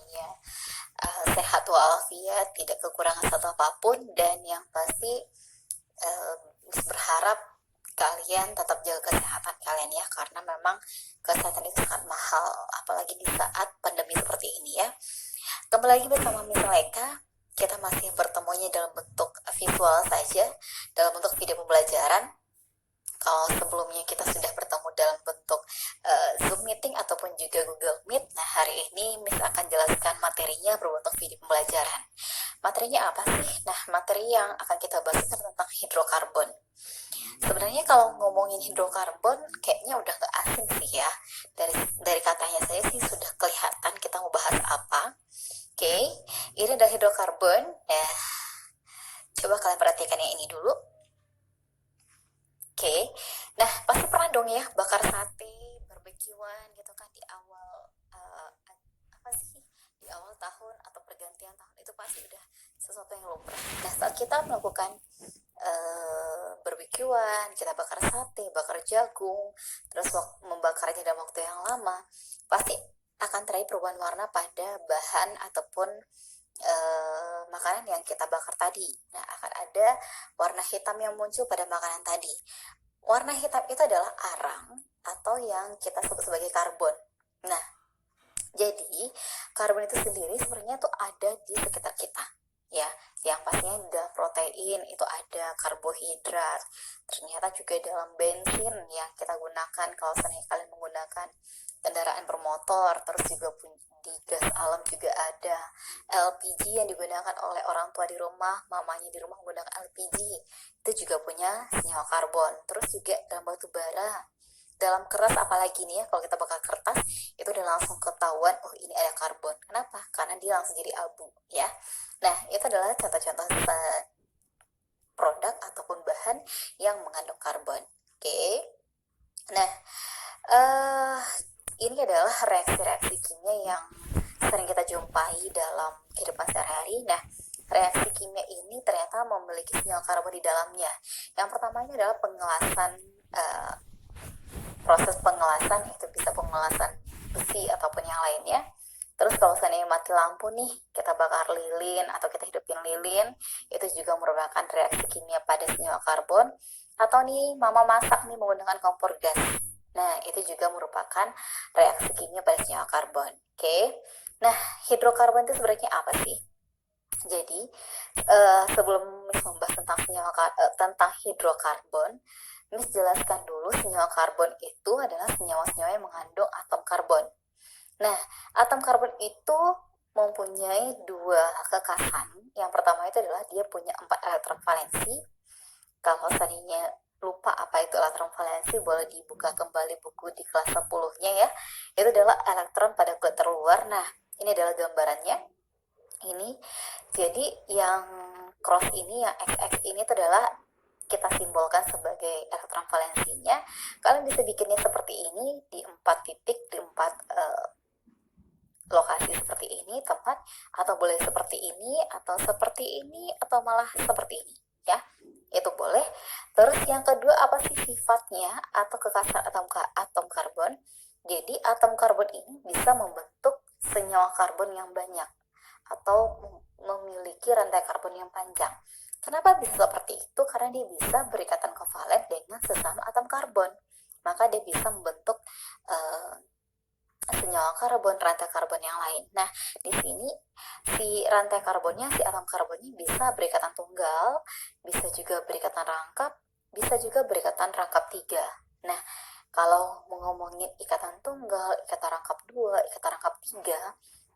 semuanya sehat walafiat, tidak kekurangan satu apapun, dan yang pasti eh, berharap kalian tetap jaga kesehatan kalian ya, karena memang kesehatan itu sangat mahal, apalagi di saat pandemi seperti ini ya. Kembali lagi bersama Miss Eka, kita masih bertemunya dalam bentuk visual saja, dalam bentuk video pembelajaran. Kalau sebelumnya kita sudah bertemu dalam bentuk Zoom meeting ataupun juga Google Meet, nah hari ini Miss akan jelaskan materinya berbentuk video pembelajaran. Materinya apa sih? Nah, materi yang akan kita bahas tentang hidrokarbon. Sebenarnya kalau ngomongin hidrokarbon, kayaknya udah gak asing sih ya. Dari katanya saya sih sudah kelihatan kita mau bahas apa. Oke, ini adalah hidrokarbon. Nah, coba kalian perhatikan yang ini dulu. Oke, nah pasti pernah dong ya bakar sate, barbekyuan gitu kan di awal apa sih, di awal tahun atau pergantian tahun, itu pasti udah sesuatu yang lumrah. Nah, saat kita melakukan barbekyuan, kita bakar sate, bakar jagung, terus membakarnya dalam waktu yang lama, pasti akan terjadi perubahan warna pada bahan ataupun makanan yang kita bakar tadi. Nah, akan ada warna hitam yang muncul pada makanan tadi. Warna hitam itu adalah arang atau yang kita sebut sebagai karbon. Nah, jadi karbon itu sendiri sebenarnya tuh ada di sekitar kita, ya. Yang pastinya dalam protein itu ada karbohidrat. Ternyata juga dalam bensin yang kita gunakan kalau misalnya kalian menggunakan kendaraan bermotor, terus juga di gas alam juga ada LPG yang digunakan oleh orang tua di rumah, mamanya di rumah menggunakan LPG, itu juga punya senyawa karbon. Terus juga dalam batu bara, dalam keras apalagi nih ya, kalau kita bakar kertas itu udah langsung ketahuan, oh ini ada karbon. Kenapa? Karena dia langsung jadi abu ya. Nah, itu adalah contoh-contoh produk ataupun bahan yang mengandung karbon. Oke. Nah, ini adalah reaksi-reaksi kimia yang sering kita jumpai dalam kehidupan sehari-hari. Nah, reaksi kimia ini ternyata memiliki senyawa karbon di dalamnya. Yang pertama ini adalah pengelasan, proses pengelasan, itu bisa pengelasan besi ataupun yang lainnya. Terus kalau seandainya mati lampu nih, kita bakar lilin atau kita hidupin lilin, itu juga merupakan reaksi kimia pada senyawa karbon. Atau nih, mama masak nih menggunakan kompor gas. Nah, itu juga merupakan reaksi kimia pada senyawa karbon. Oke. Nah, hidrokarbon itu sebenarnya apa sih? Jadi, sebelum membahas tentang hidrokarbon, Miss jelaskan dulu senyawa karbon itu adalah senyawa-senyawa yang mengandung atom karbon. Nah, atom karbon itu mempunyai dua kekasan. Yang pertama itu adalah dia punya 4 elektron valensi. Kalau seandainya lupa apa itu elektron valensi, boleh dibuka kembali buku di kelas 10-nya ya. Itu adalah elektron pada kulit terluar. Nah, ini adalah gambarannya. Ini, jadi yang cross ini, yang XX ini itu adalah kita simbolkan sebagai elektron valensinya. Kalian bisa bikinnya seperti ini di 4 titik, di 4 lokasi seperti ini, tempat, atau boleh seperti ini, atau malah seperti ini ya, itu boleh. Terus yang kedua, apa sih sifatnya atau kekasan atom karbon? Jadi atom karbon ini bisa membentuk senyawa karbon yang banyak atau memiliki rantai karbon yang panjang. Kenapa bisa seperti itu? Karena dia bisa berikatan kovalen dengan sesama atom karbon, maka dia bisa membentuk senyawa karbon, rantai karbon yang lain. Nah, di sini si rantai karbonnya, si atom karbonnya bisa berikatan tunggal, bisa juga berikatan rangkap, bisa juga berikatan rangkap 3. Nah, kalau mau ngomongin ikatan tunggal, ikatan rangkap 2, ikatan rangkap 3,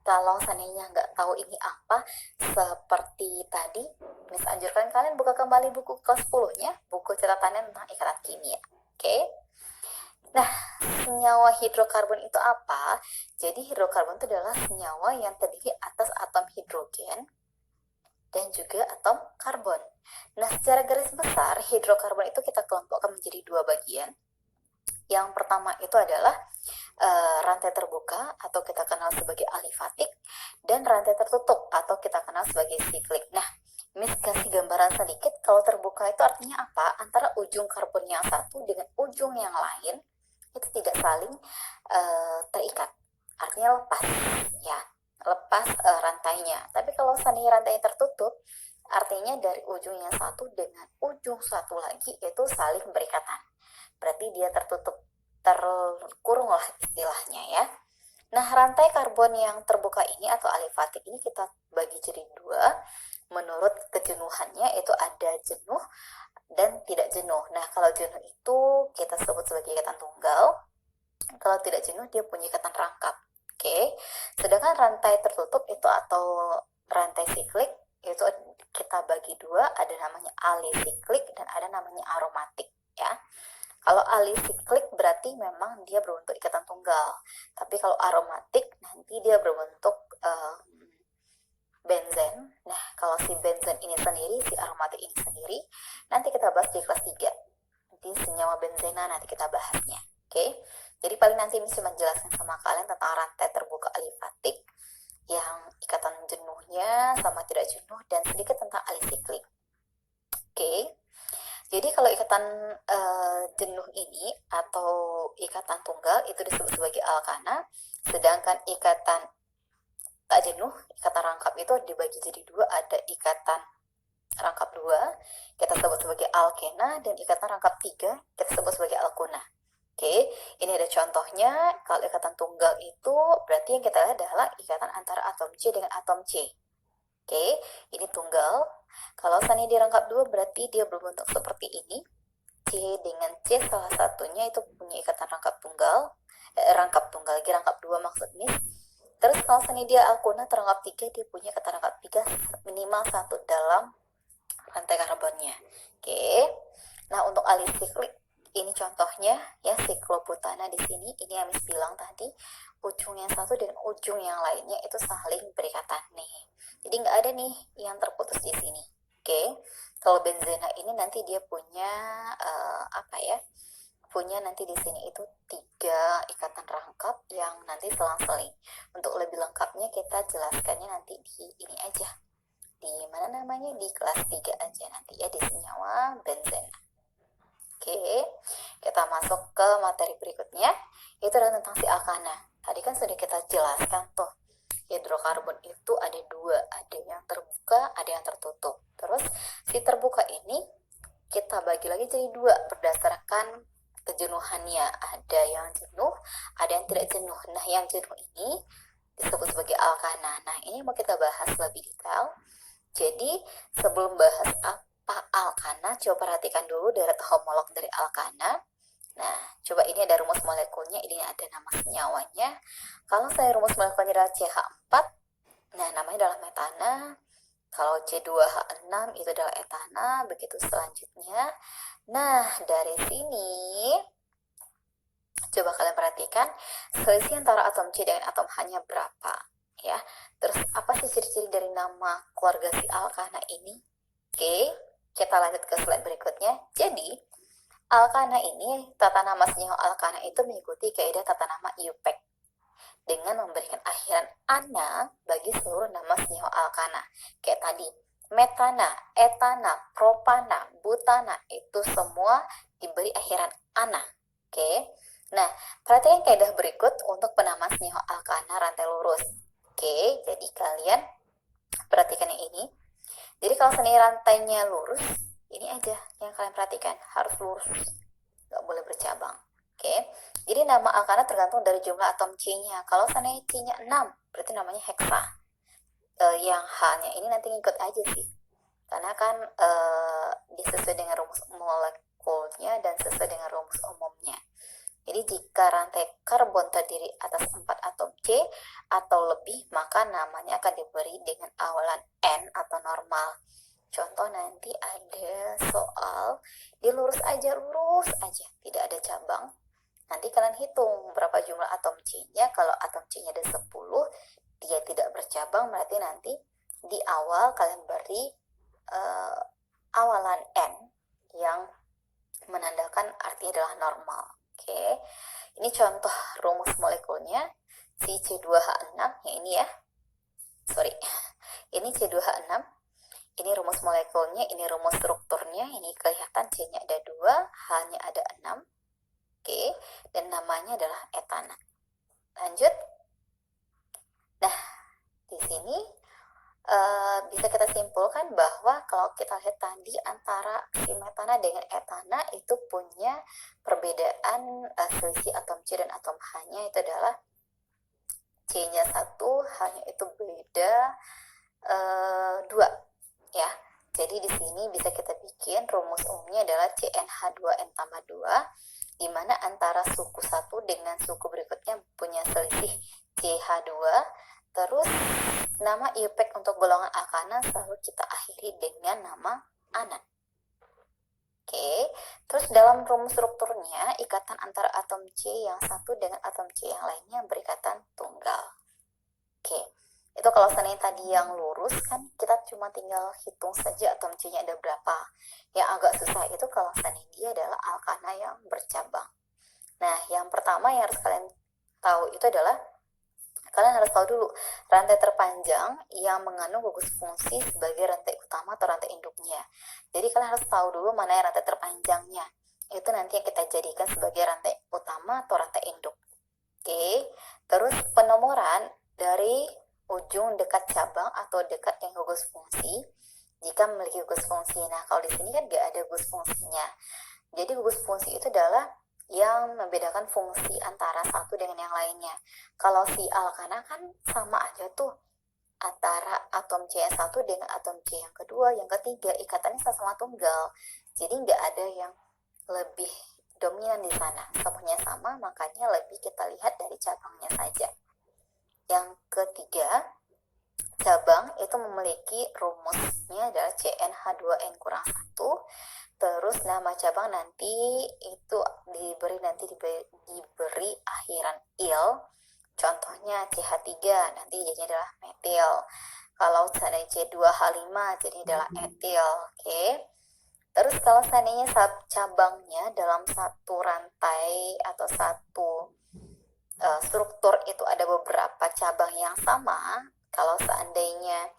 kalau seandainya nggak tahu ini apa, seperti tadi, Miss anjurkan kalian buka kembali buku kelas 10-nya, buku catatannya tentang ikatan kimia. Oke? Nah, senyawa hidrokarbon itu apa? Jadi hidrokarbon itu adalah senyawa yang terdiri atas atom hidrogen dan juga atom karbon. Nah, secara garis besar, hidrokarbon itu kita kelompokkan menjadi 2 bagian. Yang pertama itu adalah rantai terbuka atau kita kenal sebagai alifatik, dan rantai tertutup atau kita kenal sebagai siklik. Nah, Miss kasih gambaran sedikit. Kalau terbuka itu artinya apa? Antara ujung karbon yang satu dengan ujung yang lain itu tidak saling terikat, artinya lepas ya. lepas rantainya. Tapi kalau seandainya rantainya tertutup, artinya dari ujung yang satu dengan ujung satu lagi itu saling berikatan. Berarti dia tertutup, terkurung lah istilahnya ya. Nah, rantai karbon yang terbuka ini atau alifatik ini kita bagi jadi dua. Menurut kejenuhannya itu ada jenuh dan tidak jenuh. Nah, kalau jenuh itu kita sebut sebagai ikatan tunggal. Kalau tidak jenuh dia punya ikatan rangkap. Oke. Sedangkan rantai tertutup itu atau rantai siklik itu kita bagi dua, ada namanya alisiklik dan ada namanya aromatik ya. Kalau alisiklik berarti memang dia berbentuk ikatan tunggal. Tapi kalau aromatik nanti dia berbentuk benzen. Nah, kalau si benzen ini sendiri, si aromatik ini sendiri, nanti kita bahas di kelas 3. Nanti senyawa benzena nanti kita bahasnya. Oke. Jadi paling nanti ini cuma menjelaskan sama kalian tentang rantai terbuka alifatik yang ikatan jenuhnya sama tidak jenuh dan sedikit tentang alisiklik. Oke. Jadi kalau ikatan jenuh ini atau ikatan tunggal itu disebut sebagai alkana, sedangkan ikatan tak jenuh, ikatan rangkap itu dibagi jadi dua, ada ikatan rangkap 2 kita sebut sebagai alkena dan ikatan rangkap 3 kita sebut sebagai alkuna. Oke, ini ada contohnya. Kalau ikatan tunggal itu berarti yang kita lihat adalah ikatan antara atom C dengan atom C. Oke, ini tunggal. Kalau seandainya di rangkap 2 berarti dia berbentuk seperti ini. C dengan C salah satunya itu punya ikatan rangkap tunggal. Rangkap tunggal, lagi rangkap 2 maksudnya. Terus kalau seandainya dia alkuna terangkap 3, dia punya ikatan rangkap 3 minimal 1 dalam rantai karbonnya. Oke. Nah, untuk alisiklik ini contohnya ya, siklobutana di sini ini yang Miss bilang tadi, ujung yang satu dengan ujung yang lainnya itu saling berikatan nih. Jadi nggak ada nih yang terputus di sini. Oke. Kalau benzena ini nanti dia punya apa ya? Punya nanti di sini itu 3 ikatan rangkap yang nanti selang-seling. Untuk lebih lengkapnya kita jelaskannya nanti di ini aja. Di mana namanya? Di kelas 3 aja nanti ya, di senyawa benzena. Oke, kita masuk ke materi berikutnya. Itu adalah tentang si alkana. Tadi kan sudah kita jelaskan tuh, hidrokarbon itu ada 2, ada yang terbuka, ada yang tertutup. Terus si terbuka ini kita bagi lagi jadi 2 berdasarkan kejenuhannya. Ada yang jenuh, ada yang tidak jenuh. Nah, yang jenuh ini disebut sebagai alkana. Nah, ini mau kita bahas lebih detail. Jadi, sebelum bahas apa alkana, coba perhatikan dulu deret homolog dari alkana. Nah, coba ini ada rumus molekulnya, ini ada nama senyawanya. Kalau saya rumus molekulnya adalah CH4, nah namanya adalah metana. Kalau C2H6 itu adalah etana, begitu selanjutnya. Nah, dari sini coba kalian perhatikan selisih antara atom C dengan atom H-nya berapa ya. Terus apa sih ciri-ciri dari nama keluarga si alkana ini? Oke, kita lanjut ke slide berikutnya. Jadi, alkana ini, tata nama senyawa alkana itu mengikuti kaidah tata nama IUPAC dengan memberikan akhiran ana bagi seluruh nama senyawa alkana. Kayak tadi, metana, etana, propana, butana, itu semua diberi akhiran ana. Oke. Nah, perhatikan kaidah berikut untuk penamaan senyawa alkana rantai lurus. Oke, jadi kalian perhatikan yang ini. Jadi kalau seni rantainya lurus, ini aja yang kalian perhatikan, harus lurus, nggak boleh bercabang. Oke, jadi nama alkana tergantung dari jumlah atom C-nya. Kalau seandainya C-nya 6, berarti namanya heksa. Yang H-nya ini nanti ngikut aja sih, karena kan sesuai dengan rumus molekulnya dan sesuai dengan rumus umumnya. Jadi jika rantai karbon terdiri atas 4 atom C atau lebih, maka namanya akan diberi dengan awalan N atau normal. Contoh nanti ada soal, dia lurus aja, tidak ada cabang. Nanti kalian hitung berapa jumlah atom C-nya. Kalau atom C-nya ada 10, dia tidak bercabang, berarti nanti di awal kalian beri awalan N yang menandakan artinya adalah normal. Oke, ini contoh rumus molekulnya si C2H6 yang ini ya. Ini C2H6. Ini rumus molekulnya, ini rumus strukturnya. Ini kelihatan C-nya ada 2, H-nya ada 6. Oke, dan namanya adalah etana. Lanjut. Nah, sini bisa kita simpulkan bahwa kalau kita lihat tadi antara si metana dengan etana itu punya perbedaan selisih atom C dan atom H-nya itu adalah C-nya 1, H-nya itu beda 2 ya. Jadi di sini bisa kita bikin rumus umumnya adalah CnH2n tambah 2, di mana antara suku 1 dengan suku berikutnya punya selisih CH2. Terus nama IUPAC untuk golongan alkana selalu kita akhiri dengan nama anan. Oke, terus dalam rumus strukturnya ikatan antara atom C yang satu dengan atom C yang lainnya berikatan tunggal. Oke, itu kalau seandainya tadi yang lurus kan kita cuma tinggal hitung saja atom C-nya ada berapa. Yang agak susah itu kalau seandainya dia adalah alkana yang bercabang. Nah, yang pertama yang harus kalian tahu itu adalah kalian harus tahu dulu rantai terpanjang yang mengandung gugus fungsi sebagai rantai utama atau rantai induknya. Jadi kalian harus tahu dulu mana yang rantai terpanjangnya. Itu nanti yang kita jadikan sebagai rantai utama atau rantai induk. Oke, terus penomoran dari ujung dekat cabang atau dekat yang gugus fungsi jika memiliki gugus fungsi. Nah, kalau di sini kan nggak ada gugus fungsinya. Jadi gugus fungsi itu adalah yang membedakan fungsi antara satu dengan yang lainnya. Kalau si alkana kan sama aja tuh antara atom C yang satu dengan atom C yang kedua, yang ketiga, ikatannya sama-sama tunggal. Jadi nggak ada yang lebih dominan di sana. Semuanya sama, makanya lebih kita lihat dari cabangnya saja. Yang ketiga, cabang itu memiliki rumusnya adalah CnH2n kurang 1. Terus nama cabang nanti itu diberi akhiran il. Contohnya CH3 nanti jadinya adalah metil. Kalau seandainya C2H5 jadi adalah etil. Oke. Terus kalau seandainya cabangnya dalam satu rantai atau satu struktur itu ada beberapa cabang yang sama, kalau seandainya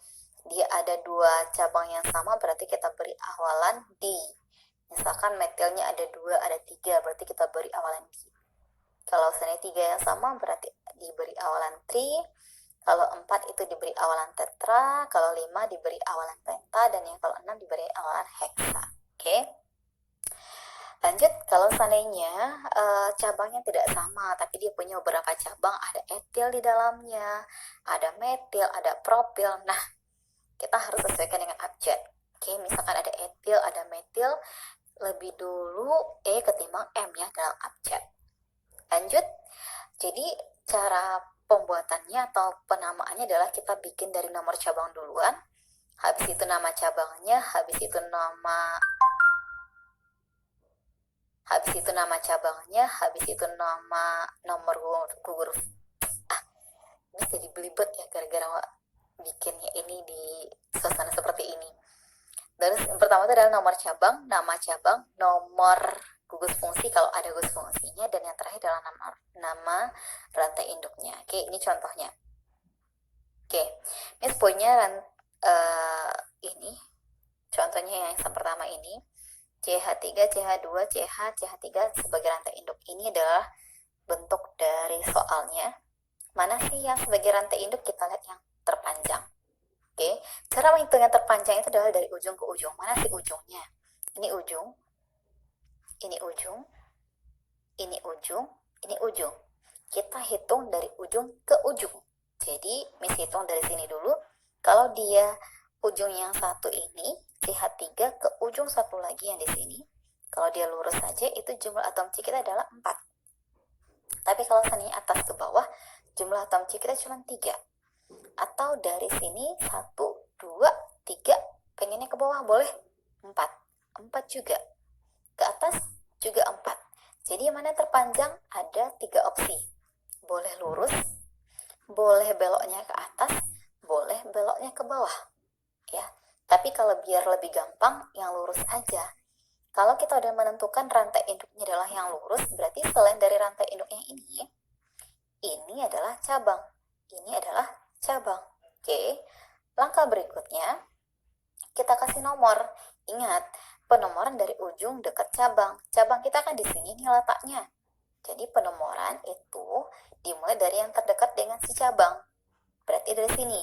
dia ada 2 cabang yang sama berarti kita beri awalan di. Misalkan metilnya ada 2, ada 3, berarti kita beri awalan di. Kalau seandainya 3 yang sama berarti diberi awalan tri. Kalau 4 itu diberi awalan tetra, kalau 5 diberi awalan penta, dan yang kalau 6 diberi awalan heksa. Oke. Lanjut, kalau seandainya cabangnya tidak sama, tapi dia punya beberapa cabang, ada etil di dalamnya, ada metil, ada propil. Nah, kita harus sesuaikan dengan abjad. Oke, misalkan ada etil, ada metil, lebih dulu E ketimbang M ya dalam abjad. Lanjut, jadi cara pembuatannya atau penamaannya adalah kita bikin dari nomor cabang duluan, habis itu nama cabangnya, habis itu nama nomor gugur. Bisa dibelibet ya gara-gara bikinnya ini di suasana seperti ini. Terus yang pertama itu adalah nomor cabang, nama cabang, nomor gugus fungsi kalau ada gugus fungsinya, dan yang terakhir adalah nama rantai induknya. Oke, ini contohnya. Oke, ini punya ini contohnya yang pertama ini CH3, CH2, CH, CH3 sebagai rantai induk. Ini adalah bentuk dari soalnya. Mana sih yang sebagai rantai induk? Kita lihat yang terpanjang. Oke, cara menghitung yang terpanjang itu adalah dari ujung ke ujung. Mana sih ujungnya? Ini ujung, ini ujung, ini ujung, ini ujung. Kita hitung dari ujung ke ujung. Jadi, hitung dari sini dulu. Kalau dia ujung yang satu ini, CH3 ke ujung satu lagi yang di sini. Kalau dia lurus saja, itu jumlah atom C kita adalah 4. Tapi kalau seandainya atas ke bawah, jumlah atom C kita cuma 3. Atau dari sini 1, 2, 3, pengennya ke bawah boleh 4 juga, ke atas juga 4. Jadi mana terpanjang? Ada 3 opsi, boleh lurus, boleh beloknya ke atas, boleh beloknya ke bawah ya. Tapi kalau biar lebih gampang yang lurus aja. Kalau kita udah menentukan rantai induknya adalah yang lurus, berarti selain dari rantai induk yang ini adalah cabang, ini adalah cabang. Oke, langkah berikutnya kita kasih nomor. Ingat, penomoran dari ujung dekat cabang. Cabang kita kan di sini nih letaknya. Jadi penomoran itu dimulai dari yang terdekat dengan si cabang. Berarti dari sini.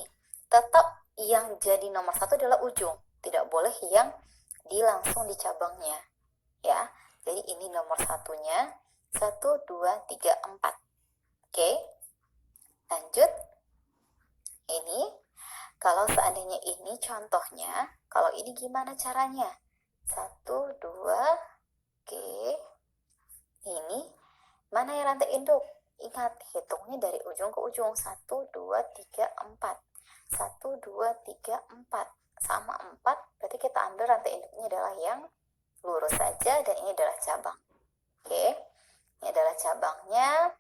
tetap yang jadi nomor satu adalah ujung, tidak boleh yang langsung di cabangnya ya. Jadi ini nomor satunya, 1, 2, 3, 4. Oke, lanjut. Ini kalau seandainya ini contohnya, kalau ini gimana caranya? 1, 2, oke. Ini mana yang rantai induk? Ingat, hitungnya dari ujung ke ujung. 1, 2, 3, 4. 1, 2, 3, 4. Sama 4, berarti kita ambil rantai induknya adalah yang lurus saja, dan ini adalah cabang. Oke, ini adalah cabangnya.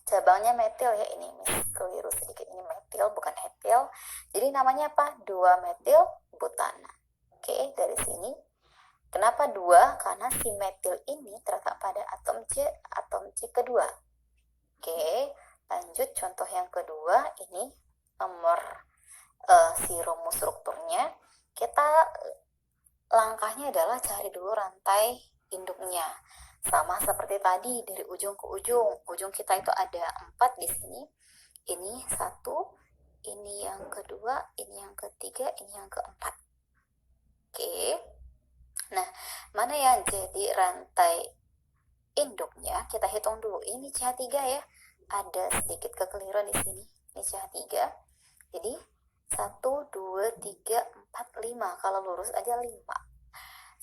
Cabangnya metil ya, ini keliru sedikit, ini metil bukan etil. Jadi namanya apa? 2-metil butana. Oke, dari sini. Kenapa 2? Karena si metil ini terletak pada atom C kedua. Oke, lanjut contoh yang kedua. Ini nomor si rumus strukturnya. Kita langkahnya adalah cari dulu rantai induknya. Sama seperti tadi, dari ujung ke ujung. Ujung kita itu ada 4 di sini. Ini 1, ini yang kedua, ini yang ketiga, ini yang keempat. Oke. Nah, mana yang jadi rantai induknya? Kita hitung dulu. Ini CH3 ya. Ada sedikit kekeliruan di sini. Ini CH3. Jadi 1, 2, 3, 4, 5. Kalau lurus aja 5.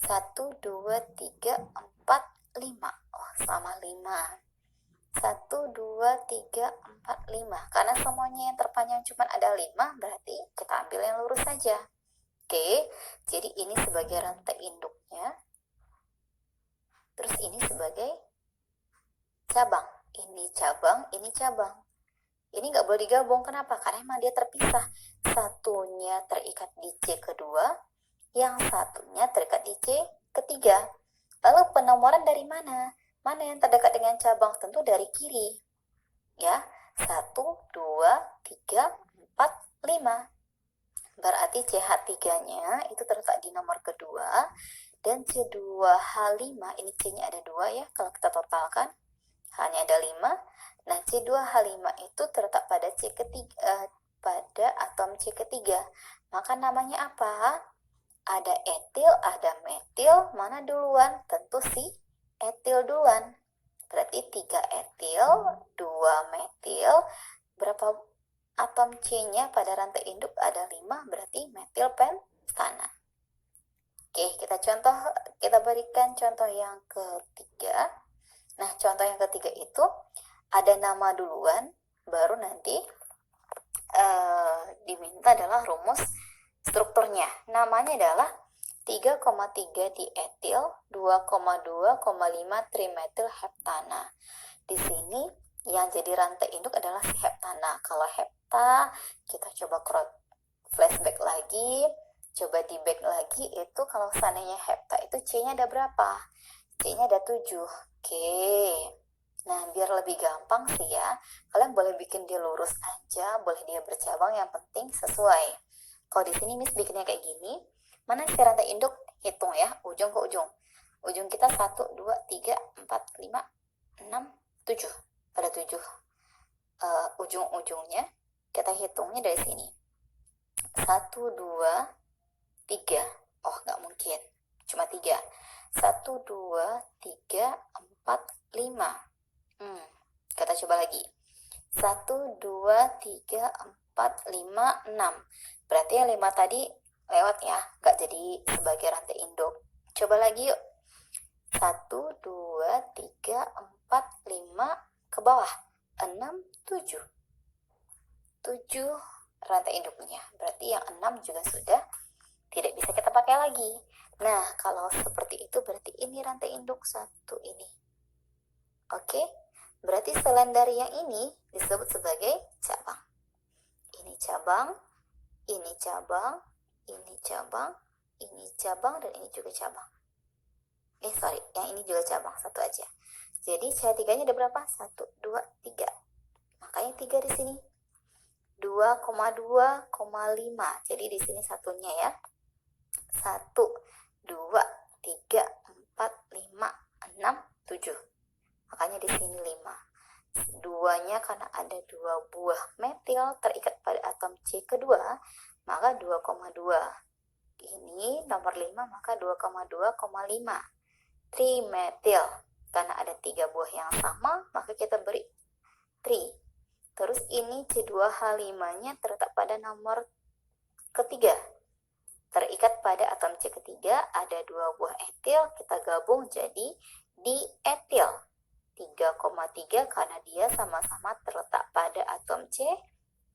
1, 2, 3, 4, 5. Oh, sama 5. 1, 2, 3, 4, 5. Karena semuanya yang terpanjang cuma ada 5, berarti kita ambil yang lurus saja. Oke, jadi ini sebagai rantai induknya. Terus ini sebagai cabang. Ini cabang, ini cabang. Ini nggak boleh digabung. Kenapa? Karena emang dia terpisah. Satunya terikat di C kedua, yang satunya terikat di C ketiga. Lalu penomoran dari mana? Mana yang terdekat dengan cabang? Tentu dari kiri. Ya, 1, 2, 3, 4, 5. Berarti CH3-nya itu terletak di nomor kedua, dan C2H5, ini C-nya ada 2 ya, kalau kita totalkan hanya ada 5. Nah, C2H5 itu terletak pada pada atom C ketiga. Maka namanya apa? Ada etil, ada metil, mana duluan? Tentu si etil duluan. Berarti 3 etil, 2 metil, berapa atom C-nya pada rantai induk? Ada 5, berarti metil pentana. Oke, kita berikan contoh yang ketiga. Nah, contoh yang ketiga itu ada nama duluan, baru nanti diminta adalah rumus strukturnya. Namanya adalah 3,3 dietil, 2,2,5 trimetil heptana. Di sini yang jadi rantai induk adalah si heptana. Kalau hepta, kita coba flashback lagi, coba di back lagi, itu kalau seandainya hepta itu C-nya ada berapa? C-nya ada 7. Oke. Nah, biar lebih gampang sih ya, kalian boleh bikin dia lurus aja, boleh dia bercabang, yang penting sesuai. Kalau di sini Miss bikinnya kayak gini, mana si rantai induk? Hitung ya, ujung ke ujung. Ujung kita 1, 2, 3, 4, 5, 6, 7. Ada 7 ujung-ujungnya. Kita hitungnya dari sini. 1, 2, 3. Oh, nggak mungkin. Cuma 3. 1, 2, 3, 4, 5. Kita coba lagi. 1, 2, 3, 4, 5, 6. Berarti yang 5 tadi lewat ya, nggak jadi sebagai rantai induk. Coba lagi yuk. 1, 2, 3, 4, 5, ke bawah. 6, 7. 7 rantai induknya. Berarti yang 6 juga sudah tidak bisa kita pakai lagi. Nah, kalau seperti itu berarti ini rantai induk 1 ini. Oke? Berarti selain dari yang ini disebut sebagai cabang. Ini cabang, ini cabang, ini cabang, ini cabang, dan ini juga cabang. Yang ini juga cabang, satu aja. Jadi CH3-nya ada berapa? 1, 2, 3. Makanya 3 di sini. 2,2,5. Jadi di sini satunya ya. 1, 2, 3, 4, 5, 6, 7. Makanya di sini 5. Duanya karena ada 2 buah metil terikat pada atom C kedua, maka 2,2. Ini nomor 5, maka 2,2,5. Trimetil, karena ada 3 buah yang sama, maka kita beri tri. Terus ini C2H5-nya terletak pada nomor ketiga. Terikat pada atom C ketiga, ada 2 buah etil, kita gabung jadi dietil. 3,3 karena dia sama-sama terletak pada atom C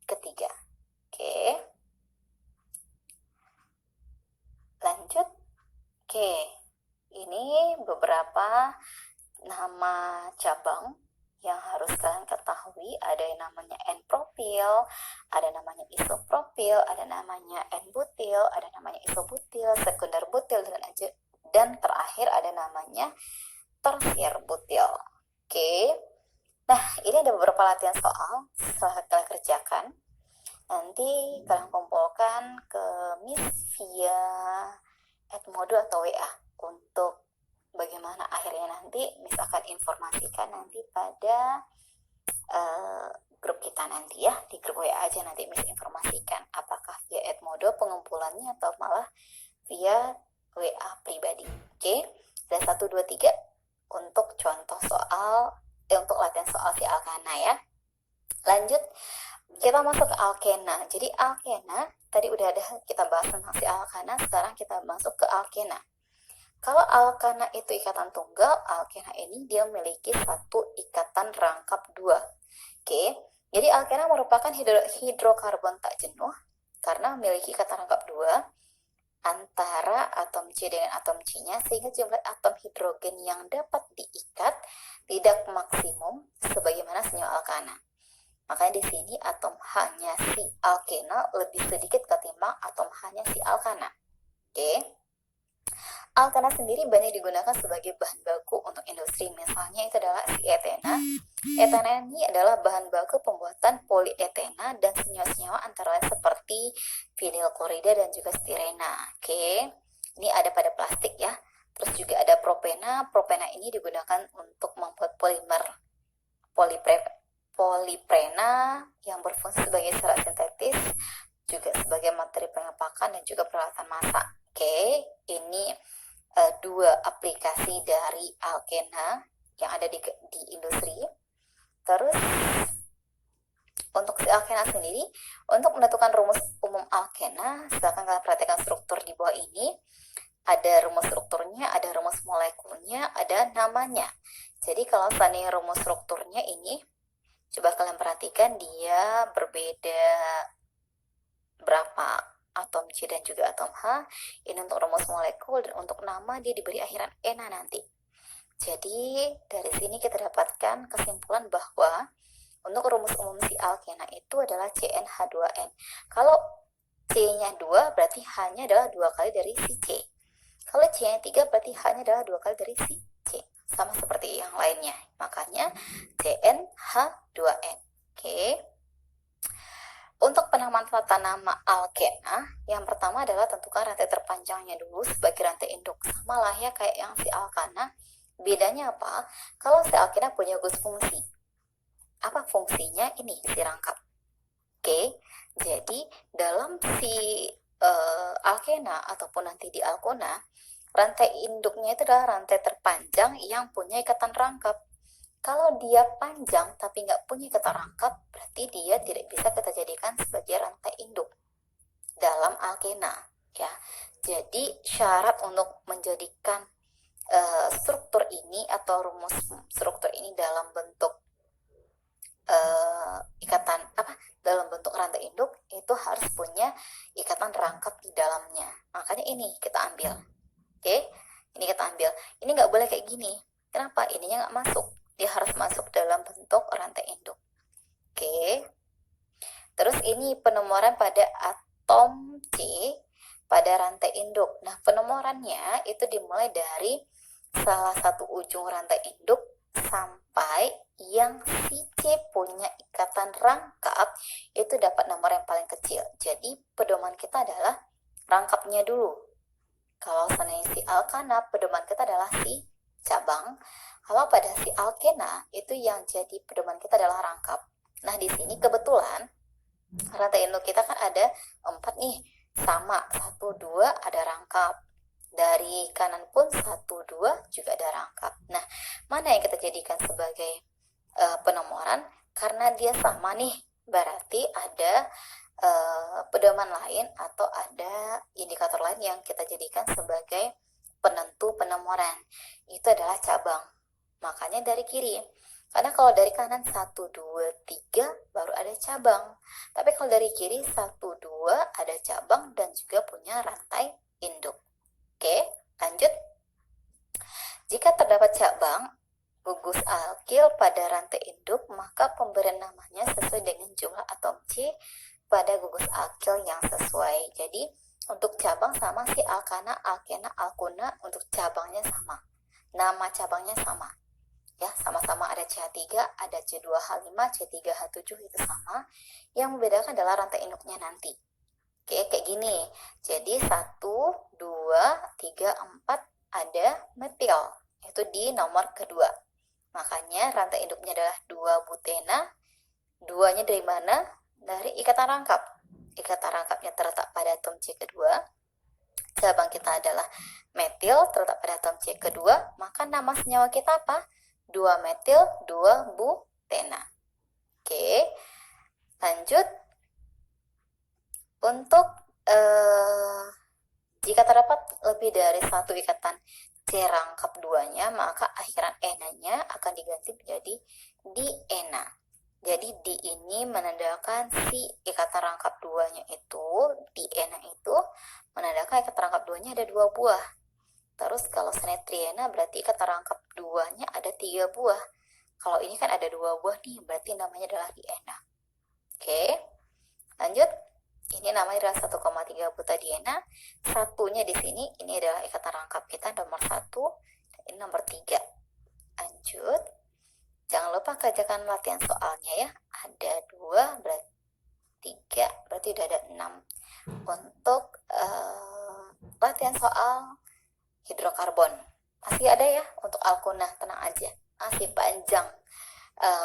ketiga. Oke. Lanjut. Oke. Ini beberapa nama cabang yang harus kalian ketahui. Ada yang namanya N-propil, ada namanya isopropil, ada namanya N-butil, ada namanya isobutil, sekunder butil, dan terakhir ada namanya tersier butil. Oke. Nah, ini ada beberapa latihan soal setelah kalian kerjakan. Nanti kalian kumpulkan ke Miss via Edmodo atau WA untuk bagaimana akhirnya nanti Miss akan informasikan nanti pada grup kita nanti ya, di grup WA aja nanti Miss informasikan apakah via Edmodo pengumpulannya atau malah via WA pribadi. Oke, dan 1, 2, 3 untuk contoh soal, untuk latihan soal si alkana ya. Lanjut, kita masuk ke alkena. Jadi alkena, tadi udah ada kita bahas tentang si alkana, sekarang kita masuk ke alkena. Kalau alkana itu ikatan tunggal, alkena ini dia memiliki satu ikatan rangkap 2. Oke, jadi alkena merupakan hidrokarbon tak jenuh karena memiliki ikatan rangkap 2 antara atom C dengan atom C-nya, sehingga jumlah atom hidrogen yang dapat diikat tidak maksimum sebagaimana senyawa alkana. Makanya di sini atom H-nya si alkena lebih sedikit ketimbang atom H-nya si alkana. Oke. Alkana sendiri banyak digunakan sebagai bahan baku untuk industri. Misalnya itu adalah si etena. Etena ini adalah bahan baku pembuatan polietena dan senyawa-senyawa antara lain seperti vinilklorida dan juga stirena. Oke. Ini ada pada plastik ya. Terus juga ada propena. Propena ini digunakan untuk membuat polimer poliprena yang berfungsi sebagai serat sintetis, juga sebagai materi pengepakan dan juga peralatan masak. Oke, ini 2 aplikasi dari alkena yang ada di industri. Terus untuk si alkena sendiri, untuk menentukan rumus umum alkena, silakan kalian perhatikan struktur di bawah ini. Ada rumus strukturnya, ada rumus molekulnya, ada namanya. Jadi kalau seandainya rumus strukturnya ini, coba kalian perhatikan dia berbeda berapa atom C dan juga atom H. Ini untuk rumus molekul, dan untuk nama dia diberi akhiran ena nanti. Jadi dari sini kita dapatkan kesimpulan bahwa untuk rumus umum si alkena itu adalah CnH2n. Kalau C-nya 2 berarti H-nya adalah 2 kali dari si C. Kalau C-nya 3 berarti H-nya adalah 2 kali dari si C. Sama seperti yang lainnya. Makanya CnH2n. Oke. Untuk penamaan tata nama alkena, yang pertama adalah tentukan rantai terpanjangnya dulu sebagai rantai induk. Sama lah ya kayak yang si alkana. Bedanya apa? Kalau si alkena punya gugus fungsi. Apa fungsinya? Ini si rangkap. Oke, jadi dalam si alkena ataupun nanti di alkona, rantai induknya itu adalah rantai terpanjang yang punya ikatan rangkap. Kalau dia panjang tapi nggak punya ikatan rangkap, berarti dia tidak bisa kita jadikan sebagai rantai induk dalam alkena. Ya, jadi syarat untuk menjadikan struktur ini atau rumus struktur ini dalam bentuk ikatan dalam bentuk rantai induk itu harus punya ikatan rangkap di dalamnya. Makanya ini kita ambil. Oke, ini kita ambil. Ini nggak boleh kayak gini. Kenapa? Ininya nggak masuk. Dia harus masuk dalam bentuk rantai induk. Oke. Terus ini penomoran pada atom C pada rantai induk. Nah, penomorannya itu dimulai dari salah satu ujung rantai induk sampai yang si C punya ikatan rangkap itu dapat nomor yang paling kecil. Jadi pedoman kita adalah rangkapnya dulu. Kalau seandainya si alkana, pedoman kita adalah si cabang. Kalau pada si alkena, itu yang jadi pedoman kita adalah rangkap. Nah, di sini kebetulan rantai induk kita kan ada 4 nih, sama 1, 2 ada rangkap. Dari kanan pun 1, 2 juga ada rangkap. Nah, mana yang kita jadikan sebagai penomoran? Karena dia sama nih, berarti ada pedoman lain atau ada indikator lain yang kita jadikan sebagai penentu penomoran. Itu adalah cabang. Makanya dari kiri. Karena kalau dari kanan 1, 2, 3 baru ada cabang. Tapi kalau dari kiri 1, 2 ada cabang dan juga punya rantai induk. Oke, lanjut. Jika terdapat cabang gugus alkil pada rantai induk, maka pemberian namanya sesuai dengan jumlah atom C pada gugus alkil yang sesuai. Jadi untuk cabang sama si alkana, alkena, alkuna, untuk cabangnya sama. Nama cabangnya sama. Ya, sama-sama ada CH3, ada C2H5, C3H7 itu sama. Yang membedakan adalah rantai induknya nanti. Oke, kayak gini. Jadi 1, 2, 3, 4 ada metil. Itu di nomor kedua. Makanya rantai induknya adalah 2 butena. Duanya dari mana? Dari ikatan rangkap. Ikatan rangkapnya terletak pada atom C kedua. Cabang kita adalah metil, terletak pada atom C kedua. Maka nama senyawa kita apa? 2 metil, 2 butena. Oke, lanjut. Untuk jika terdapat lebih dari satu ikatan C rangkap duanya, maka akhiran ena-nya akan diganti menjadi diena. Jadi di ini menandakan si ikatan rangkap duanya itu, diena itu menandakan ikatan rangkap duanya ada 2 buah. Terus kalau senetriena berarti ikatan rangkap duanya ada 3 buah. Kalau ini kan ada 2 buah nih, berarti namanya adalah diena. Oke, lanjut. Ini namanya adalah 1,3 butadiena. Satunya di sini, ini adalah ikatan rangkap kita nomor 1, dan ini nomor 3. Lanjut. Jangan lupa kerjakan latihan soalnya ya. Ada 2, berarti 3, berarti udah ada 6. Untuk latihan soal hidrokarbon. Masih ada ya untuk alkuna, tenang aja. Masih panjang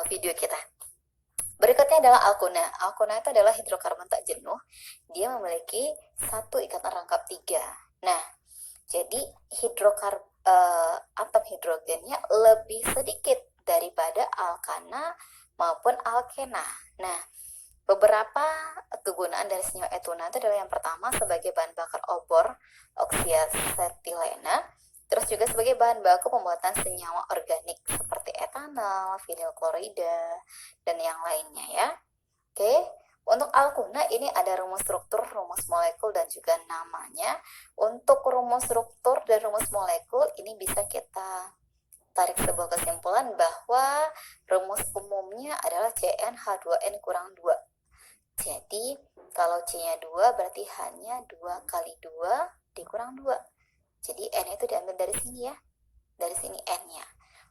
video kita. Berikutnya adalah alkuna. Alkuna itu adalah hidrokarbon tak jenuh. Dia memiliki satu ikatan rangkap 3. Nah, jadi atom hidrogennya lebih sedikit daripada alkana maupun alkena. Nah, beberapa kegunaan dari senyawa etuna itu adalah yang pertama sebagai bahan bakar obor oksiasetilena, terus juga sebagai bahan baku pembuatan senyawa organik seperti etanol, vinil klorida, dan yang lainnya ya. Oke, untuk alkuna ini ada rumus struktur, rumus molekul, dan juga namanya. Untuk rumus struktur dan rumus molekul ini bisa kita tarik sebuah kesimpulan bahwa rumus umumnya adalah CnH2n kurang 2. Jadi kalau C-nya 2 berarti hanya 2 kali 2 dikurang 2. Jadi N itu diambil dari sini ya. Dari sini N-nya.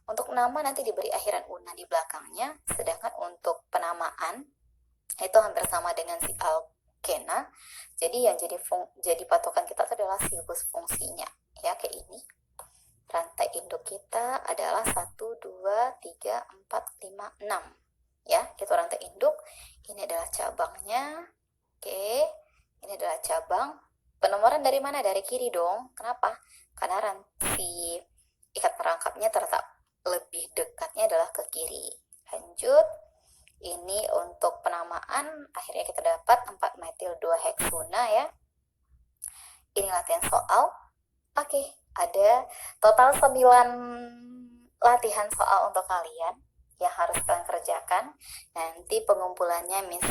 Untuk nama nanti diberi akhiran una di belakangnya. Sedangkan untuk penamaan itu hampir sama dengan si alkena. Jadi yang jadi patokan kita itu adalah silbus fungsinya. Ya, kayak ini. Rantai induk kita adalah 1, 2, 3, 4, 5, 6. Ya, itu rantai induk. Ini adalah cabangnya. Oke, ini adalah cabang. Penomoran dari mana? Dari kiri dong. Kenapa? Karena rantai ikat perangkapnya terletak lebih dekatnya adalah ke kiri. Lanjut. Ini untuk penamaan. Akhirnya kita dapat 4 metil 2 heksuna ya. Ini latihan soal. Oke, ada total 9 latihan soal untuk kalian yang harus kalian kerjakan. Nanti pengumpulannya Miss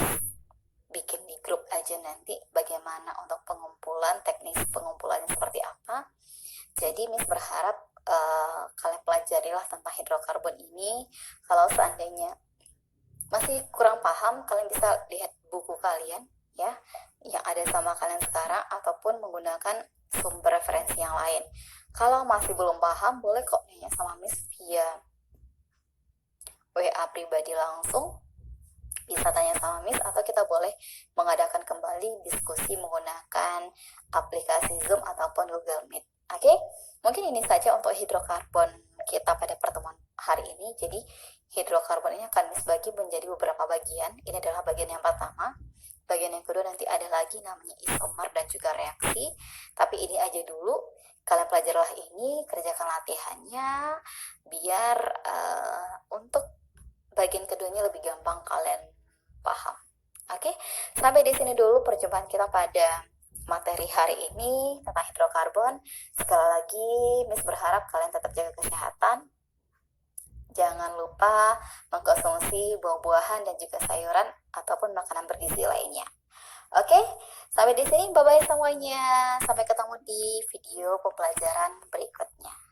bikin di grup aja nanti bagaimana untuk pengumpulan, teknis pengumpulannya seperti apa. Jadi Miss berharap kalian pelajarilah tentang hidrokarbon ini. Kalau seandainya masih kurang paham, kalian bisa lihat buku kalian ya yang ada sama kalian sekarang ataupun menggunakan sumber referensi yang lain. Kalau masih belum paham, boleh kok nanya sama Miss via WA pribadi langsung. Bisa tanya sama Miss atau kita boleh mengadakan kembali diskusi menggunakan aplikasi Zoom ataupun Google Meet. Oke, mungkin ini saja untuk hidrokarbon kita pada pertemuan hari ini. Jadi hidrokarbon ini akan dibagi menjadi beberapa bagian. Ini adalah bagian yang pertama. Bagian yang kedua nanti ada lagi namanya isomer dan juga reaksi. Tapi ini aja dulu. Kalian pelajarilah ini, kerjakan latihannya, biar untuk bagian keduanya lebih gampang kalian paham. Oke, sampai di sini dulu perjumpaan kita pada materi hari ini tentang hidrokarbon. Sekali lagi, Miss berharap kalian tetap jaga kesehatan. Jangan lupa mengkonsumsi buah-buahan dan juga sayuran ataupun makanan bergizi lainnya. Oke, sampai di sini. Bye-bye semuanya. Sampai ketemu di video pembelajaran berikutnya.